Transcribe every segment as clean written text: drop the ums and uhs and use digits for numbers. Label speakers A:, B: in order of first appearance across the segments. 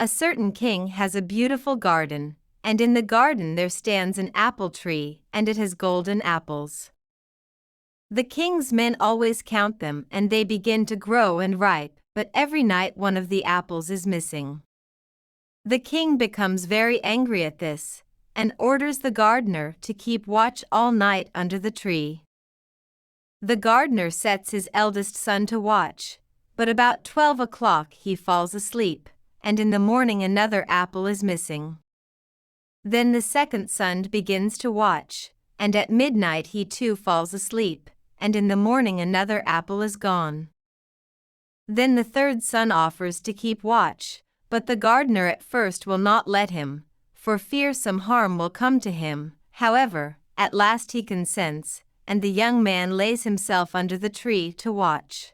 A: A certain king has a beautiful garden, and in the garden there stands an apple tree, and it has golden apples. The king's men always count them, and they begin to grow and ripe, but every night one of the apples is missing. The king becomes very angry at this, and orders the gardener to keep watch all night under the tree. The gardener sets his eldest son to watch, but about 12 o'clock he falls asleep, and in the morning another apple is missing. Then the second son begins to watch, and at midnight he too falls asleep, and in the morning another apple is gone. Then the third son offers to keep watch, but the gardener at first will not let him, for fear some harm will come to him. However, at last he consents, and the young man lays himself under the tree to watch.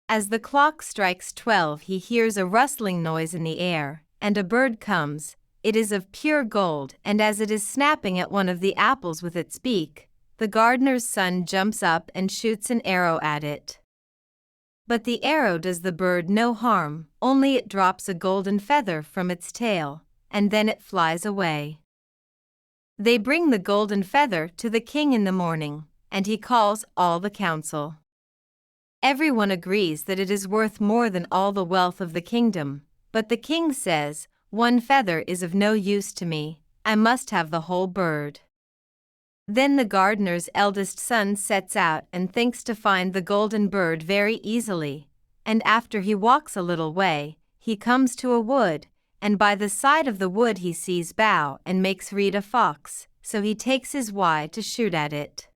A: As the clock strikes 12, he hears a rustling noise in the air, and a bird comes. It is of pure gold, and as it is snapping at one of the apples with its beak, the gardener's son jumps up and shoots an arrow at it. But the arrow does the bird no harm, only it drops a golden feather from its tail, and then it flies away. They bring the golden feather to the king in the morning, and he calls all the council. Everyone agrees that it is worth more than all the wealth of the kingdom, but the king says, "One feather is of no use to me, I must have the whole bird." Then the gardener's eldest son sets out and thinks to find the golden bird very easily, and after he walks a little way, he comes to a wood, and by the side of the wood he sees bow and makes read a fox, so he takes his why to shoot at it.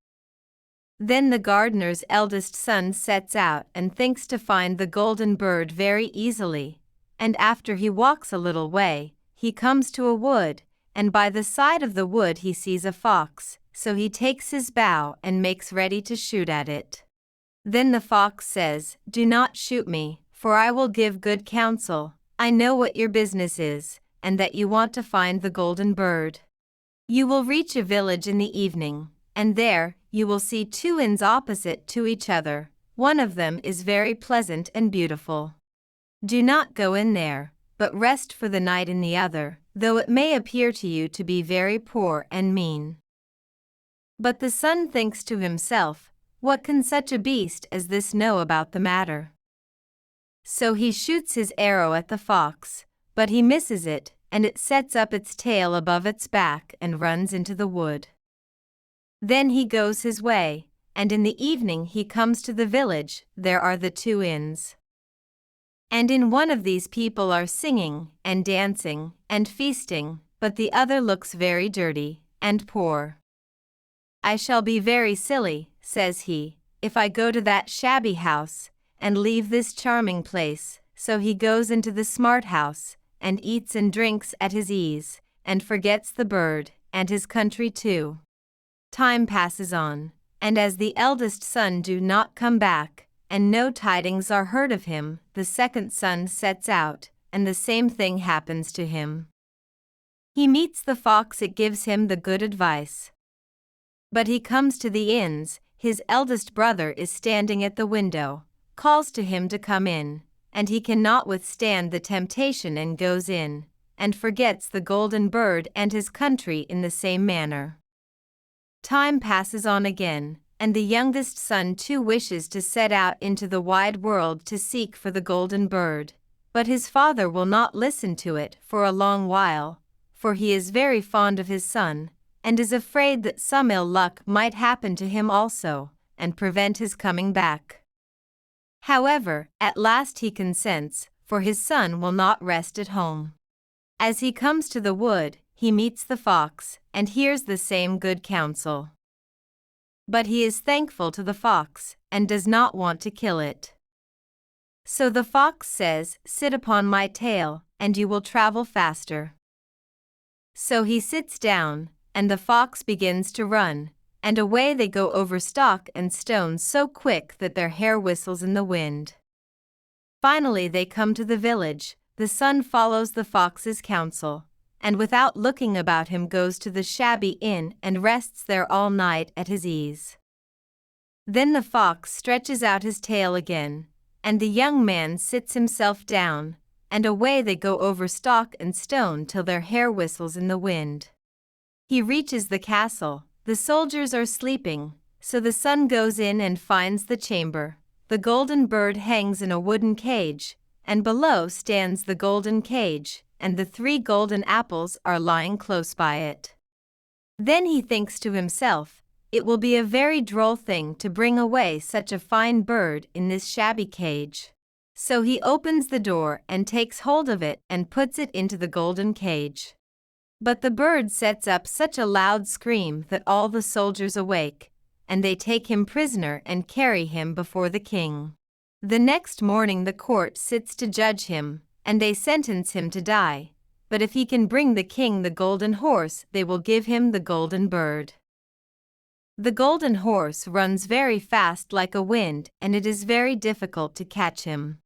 A: Then the gardener's eldest son sets out and thinks to find the golden bird very easily, and after he walks a little way, he comes to a wood, and by the side of the wood he sees a fox, so he takes his bow and makes ready to shoot at it. Then the fox says, "Do not shoot me, for I will give good counsel. I know what your business is, and that you want to find the golden bird. You will reach a village in the evening, and there you will see two inns opposite to each other. One of them is very pleasant and beautiful. Do not go in there, but rest for the night in the other, though it may appear to you to be very poor and mean." But the son thinks to himself, "What can such a beast as this know about the matter?" So he shoots his arrow at the fox, but he misses it, and it sets up its tail above its back and runs into the wood. Then he goes his way, and in the evening he comes to the village. There are the two inns. And in one of these people are singing, and dancing, and feasting, but the other looks very dirty, and poor. "I shall be very silly," says he, "if I go to that shabby house, and leave this charming place." So he goes into the smart house, and eats and drinks at his ease, and forgets the bird, and his country too. Time passes on, and as the eldest son do not come back, and no tidings are heard of him, the second son sets out, and the same thing happens to him. He meets the fox. It gives him the good advice. But he comes to the inns. His eldest brother is standing at the window, calls to him to come in, and he cannot withstand the temptation and goes in, and forgets the golden bird and his country in the same manner. Time passes on again, and the youngest son too wishes to set out into the wide world to seek for the golden bird, but his father will not listen to it for a long while, for he is very fond of his son, and is afraid that some ill luck might happen to him also, and prevent his coming back. However, at last he consents, for his son will not rest at home. As he comes to the wood, he meets the fox, and hears the same good counsel. But he is thankful to the fox, and does not want to kill it. So the fox says, "Sit upon my tail, and you will travel faster." So he sits down, and the fox begins to run, and away they go over stock and stones so quick that their hair whistles in the wind. Finally they come to the village. The son follows the fox's counsel, and without looking about him goes to the shabby inn and rests there all night at his ease. Then the fox stretches out his tail again, and the young man sits himself down, and away they go over stock and stone till their hair whistles in the wind. He reaches the castle. The soldiers are sleeping, so the son goes in and finds the chamber. The golden bird hangs in a wooden cage, and below stands the golden cage, and the 3 golden apples are lying close by it. Then he thinks to himself, "It will be a very droll thing to bring away such a fine bird in this shabby cage." So he opens the door and takes hold of it and puts it into the golden cage. But the bird sets up such a loud scream that all the soldiers awake, and they take him prisoner and carry him before the king. The next morning the court sits to judge him, and they sentence him to die. But if he can bring the king the golden horse, they will give him the golden bird. The golden horse runs very fast like a wind, and it is very difficult to catch him.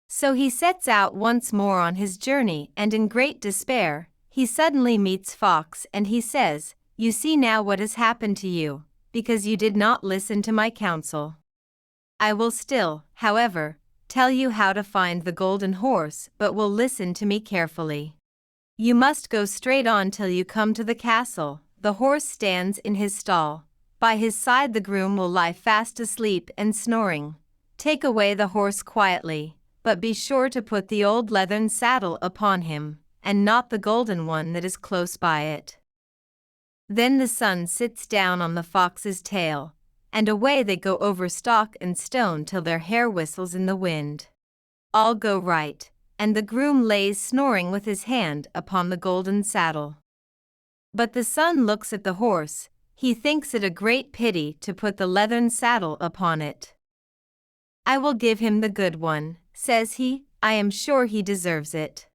A: So he sets out once more on his journey, and in great despair, he suddenly meets Fox, and he says, "You see now what has happened to you, because you did not listen to my counsel. I will still, however, tell you how to find the golden horse, but will listen to me carefully. You must go straight on till you come to the castle. The horse stands in his stall. By his side the groom will lie fast asleep and snoring. Take away the horse quietly, but be sure to put the old leathern saddle upon him, and not the golden one that is close by it." Then the son sits down on the fox's tail, and away they go over stock and stone till their hair whistles in the wind. All go right, and the groom lays snoring with his hand upon the golden saddle. But the son looks at the horse. He thinks it a great pity to put the leathern saddle upon it. "I will give him the good one," says he. "I am sure he deserves it."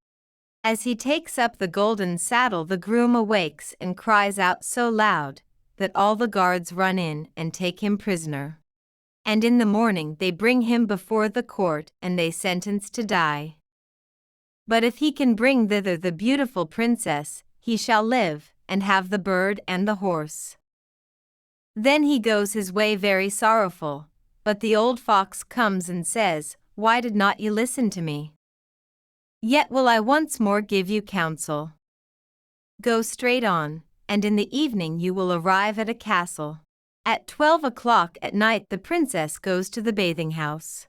A: As he takes up the golden saddle, the groom awakes and cries out so loud that all the guards run in and take him prisoner. And in the morning they bring him before the court, and they sentence to die. But if he can bring thither the beautiful princess, he shall live, and have the bird and the horse. Then he goes his way very sorrowful, but the old fox comes and says, "Why did not you listen to me? Yet will I once more give you counsel. Go straight on, and in the evening you will arrive at a castle. At 12 o'clock at night the princess goes to the bathing house.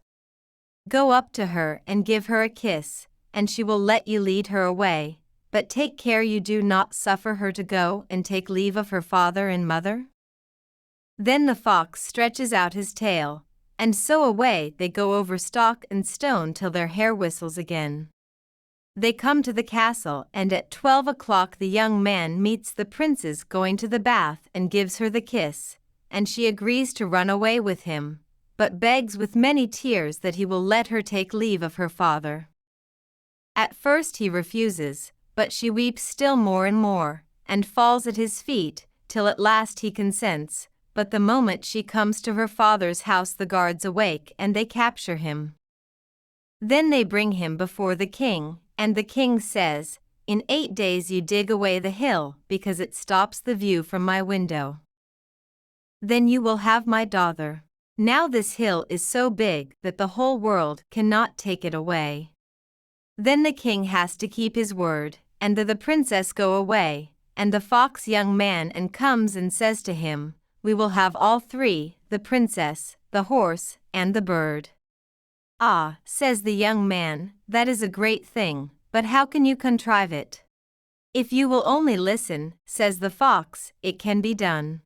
A: Go up to her and give her a kiss, and she will let you lead her away, but take care you do not suffer her to go and take leave of her father and mother." Then the fox stretches out his tail, and so away they go over stock and stone till their hair whistles again. They come to the castle, and at 12 o'clock the young man meets the princess going to the bath and gives her the kiss, and she agrees to run away with him, but begs with many tears that he will let her take leave of her father. At first he refuses, but she weeps still more and more, and falls at his feet, till at last he consents, but the moment she comes to her father's house the guards awake and they capture him. Then they bring him before the king, and the king says, "In 8 days you dig away the hill, because it stops the view from my window. Then you will have my daughter. Now this hill is so big that the whole world cannot take it away." Then the king has to keep his word, and the princess go away, and the fox young man and comes and says to him, "We will have all 3, the princess, the horse, and the bird." "Ah," says the young man, "that is a great thing, but how can you contrive it?" "If you will only listen," says the fox, "it can be done.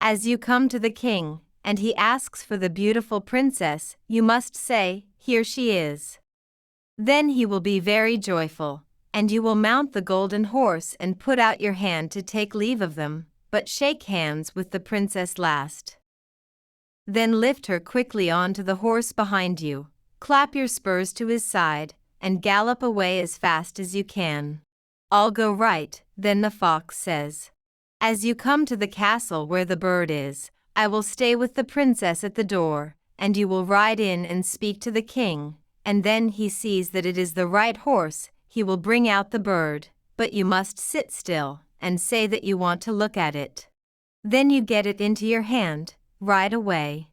A: As you come to the king, and he asks for the beautiful princess, you must say, 'Here she is.' Then he will be very joyful, and you will mount the golden horse and put out your hand to take leave of them, but shake hands with the princess last. Then lift her quickly on to the horse behind you, clap your spurs to his side, and gallop away as fast as you can. All go right." Then the fox says, "As you come to the castle where the bird is, I will stay with the princess at the door, and you will ride in and speak to the king, and then he sees that it is the right horse, he will bring out the bird, but you must sit still, and say that you want to look at it. Then you get it into your hand, ride away."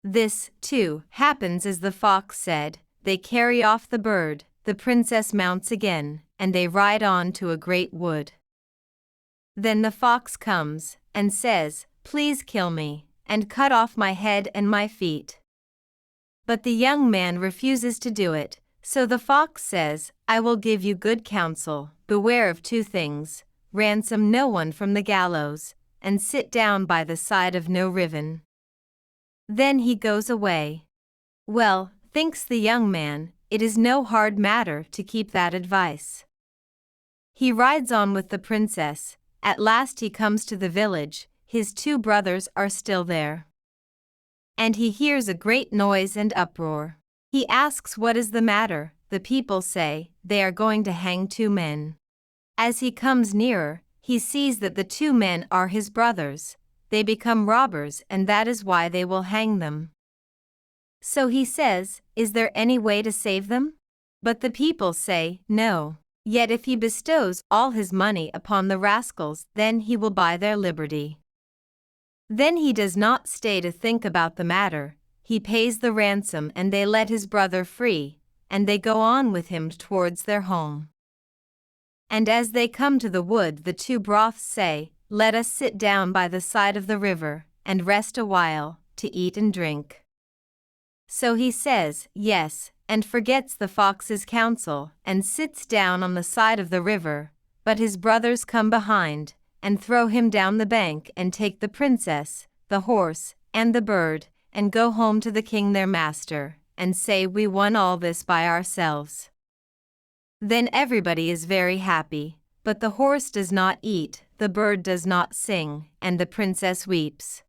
A: This, too, happens as the fox said, they carry off the bird, the princess mounts again, and they ride on to a great wood. Then the fox comes, and says, "Please kill me, and cut off my head and my feet." But the young man refuses to do it, so the fox says, "I will give you good counsel, beware of two things, ransom no one from the gallows, and sit down by the side of no riven." Then he goes away. Well, thinks the young man, it is no hard matter to keep that advice. He rides on with the princess. At last he comes to the village, his two brothers are still there. And he hears a great noise and uproar. He asks what is the matter. The people say, they are going to hang two men. As he comes nearer, he sees that the two men are his brothers. They become robbers, and that is why they will hang them. So he says, "Is there any way to save them?" But the people say, "No. Yet if he bestows all his money upon the rascals, then he will buy their liberty." Then he does not stay to think about the matter. He pays the ransom and they let his brother free, and they go on with him towards their home. And as they come to the wood, the two broths say, "Let us sit down by the side of the river, and rest a while, to eat and drink." So he says, "Yes," and forgets the fox's counsel, and sits down on the side of the river, but his brothers come behind, and throw him down the bank and take the princess, the horse, and the bird, and go home to the king their master, and say, "We won all this by ourselves." Then everybody is very happy, but the horse does not eat, the bird does not sing, and the princess weeps.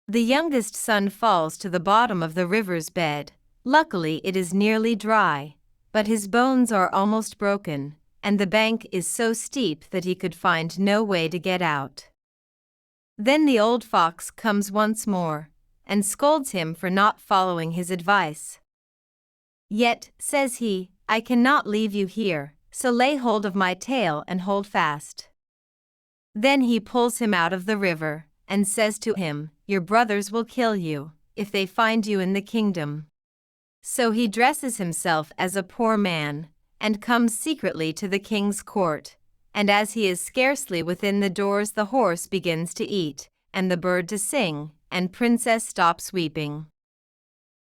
A: The youngest son falls to the bottom of the river's bed. Luckily it is nearly dry, but his bones are almost broken, and the bank is so steep that he could find no way to get out. Then the old fox comes once more, and scolds him for not following his advice. "Yet," says he, "I cannot leave you here, so lay hold of my tail and hold fast." Then he pulls him out of the river, and says to him, "Your brothers will kill you, if they find you in the kingdom." So he dresses himself as a poor man, and comes secretly to the king's court, and as he is scarcely within the doors, the horse begins to eat, and the bird to sing, and princess stops weeping.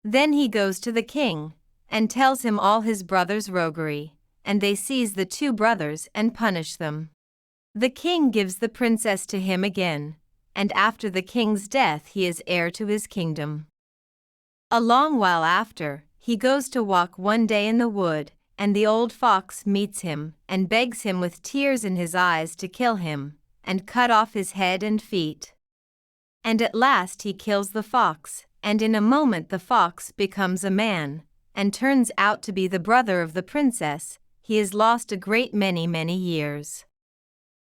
A: Then he goes to the king, and tells him all his brothers' roguery, and they seize the two brothers and punish them. The king gives the princess to him again, and after the king's death he is heir to his kingdom. A long while after, he goes to walk one day in the wood, and the old fox meets him, and begs him with tears in his eyes to kill him, and cut off his head and feet. And at last he kills the fox, and in a moment the fox becomes a man, and turns out to be the brother of the princess. He has lost a great many years.